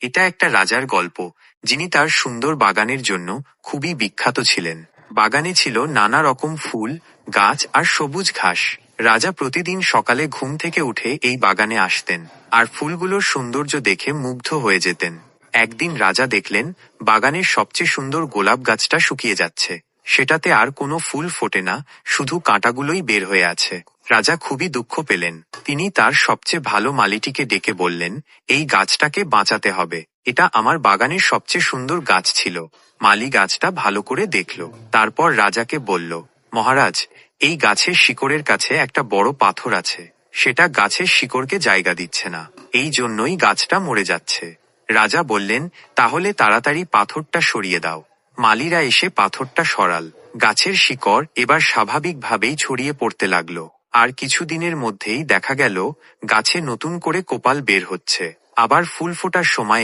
এটা একটা রাজার গল্প, যিনি তার সুন্দর বাগানের জন্য খুবই বিখ্যাত ছিলেন। বাগানে ছিল নানা রকম ফুল, গাছ আর সবুজ ঘাস। রাজা প্রতিদিন সকালে ঘুম থেকে উঠে এই বাগানে আসতেন, আর ফুলগুলোর সৌন্দর্য দেখে মুগ্ধ হয়ে যেতেন। একদিন রাজা দেখলেন বাগানের সবচেয়ে সুন্দর গোলাপ গাছটা শুকিয়ে যাচ্ছে। সেটাতে আর কোনো ফুল ফোটে না, শুধু কাঁটাগুলোই বের হয়ে আছে। রাজা খুবই দুঃখ পেলেন। তিনি তার সবচেয়ে ভালো মালিটিকে ডেকে বললেন, এই গাছটাকে বাঁচাতে হবে, এটা আমার বাগানের সবচেয়ে সুন্দর গাছ ছিল। মালি গাছটা ভালো করে দেখল, তারপর রাজাকে বলল, মহারাজ, এই গাছের শিকড়ের কাছে একটা বড় পাথর আছে। সেটা গাছের শিকড়কে জায়গা দিচ্ছে না, এই জন্যই গাছটা মরে যাচ্ছে। রাজা বললেন, তাহলে তাড়াতাড়ি পাথরটা সরিয়ে দাও। মালিরা এসে পাথরটা সরাল। গাছের শিকড় এবার স্বাভাবিকভাবেই ছড়িয়ে পড়তে লাগলো, আর কিছুদিনের মধ্যেই দেখা গেল গাছে নতুন করে কোপাল বের হচ্ছে। আবার ফুল ফোটার সময়